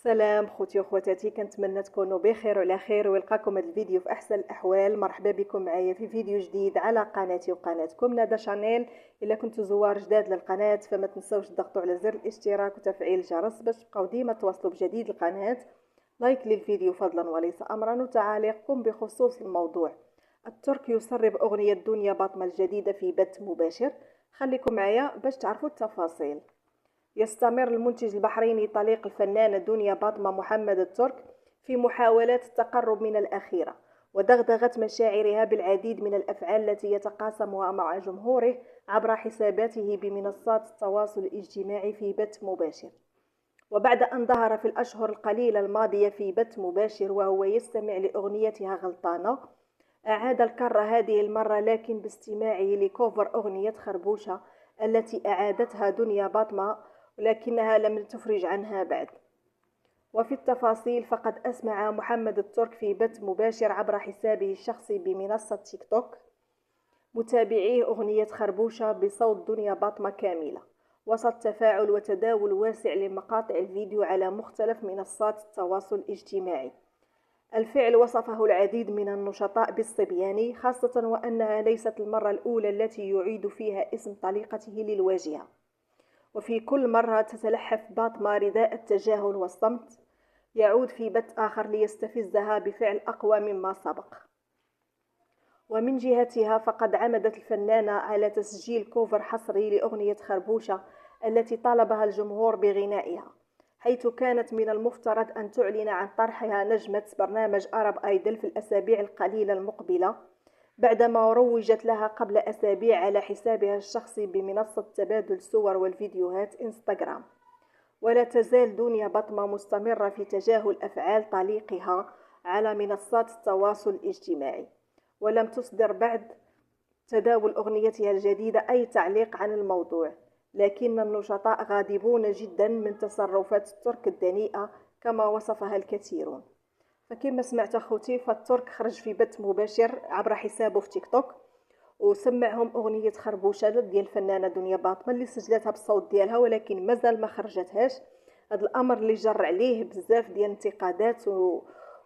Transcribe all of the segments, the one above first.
سلام خوتي وخواتاتي، كنتمنى تكونوا بخير وعلى خير ويلقاكم هذا الفيديو في احسن الاحوال. مرحبا بكم معايا في فيديو جديد على قناتي وقناتكم ندى شانيل. الا كنتوا زوار جداد للقناه فما تنسوش تضغطوا على زر الاشتراك وتفعيل الجرس باش تبقاو ديما توصلوا بجديد القناه. لايك للفيديو فضلا وليس امرا، وتعاليقكم بخصوص الموضوع. الترك يسرب اغنيه دنيا باطمه الجديده في بث مباشر. خليكم معايا باش تعرفوا التفاصيل. يستمر المنتج البحريني طليق الفنانة دنيا باطمة محمد الترك في محاولات التقرب من الأخيرة، ودغدغت مشاعرها بالعديد من الأفعال التي يتقاسمها مع جمهوره عبر حساباته بمنصات التواصل الاجتماعي في بث مباشر. وبعد أن ظهر في الأشهر القليلة الماضية في بث مباشر وهو يستمع لأغنيتها غلطانة، أعاد الكرة هذه المرة لكن باستماعه لكوفر أغنية خربوشة التي أعادتها دنيا باطمة، ولكنها لم تفرج عنها بعد. وفي التفاصيل فقد أسمع محمد الترك في بث مباشر عبر حسابه الشخصي بمنصة تيك توك متابعيه أغنية خربوشة بصوت دنيا باطمة كاملة، وسط تفاعل وتداول واسع لمقاطع الفيديو على مختلف منصات التواصل الاجتماعي. الفعل وصفه العديد من النشطاء بالصبياني، خاصة وأنها ليست المرة الأولى التي يعيد فيها اسم طليقته للواجهة، وفي كل مرة تتلحف باطمة رداء التجاهل والصمت. يعود في بث آخر ليستفزها بفعل أقوى مما سبق. ومن جهتها فقد عمدت الفنانة على تسجيل كوفر حصري لأغنية خربوشة التي طالبها الجمهور بغنائها، حيث كانت من المفترض أن تعلن عن طرحها نجمة برنامج أرب آيدل في الأسابيع القليلة المقبلة، بعدما روجت لها قبل أسابيع على حسابها الشخصي بمنصة تبادل الصور والفيديوهات إنستغرام. ولا تزال دنيا باطمة مستمرة في تجاهل أفعال طليقها على منصات التواصل الاجتماعي، ولم تصدر بعد تداول أغنيتها الجديدة أي تعليق عن الموضوع. لكن النشطاء غاضبون جدا من تصرفات الترك الدنيئة كما وصفها الكثيرون. فكما سمعت اخوتي، فالترك خرج في بث مباشر عبر حسابه في تيك توك وسمعهم أغنية خربوشة ديال الفنانة دنيا باطمة اللي سجلتها بالصوت ديالها، ولكن مازال ما خرجتهاش. هذا الأمر اللي جر عليه بزاف ديال الانتقادات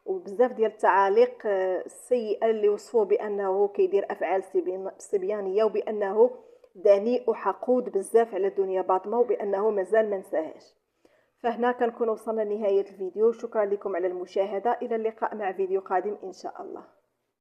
وبزاف ديال التعاليق السيئة اللي وصفوه بأنه كيدير أفعال صبيانية، وبأنه دنيء وحقود بزاف على دنيا باطمة، وبأنه مازال ما نساهاش. فهنا كنكون وصلنا لنهاية الفيديو. شكرا لكم على المشاهدة، إلى اللقاء مع فيديو قادم إن شاء الله.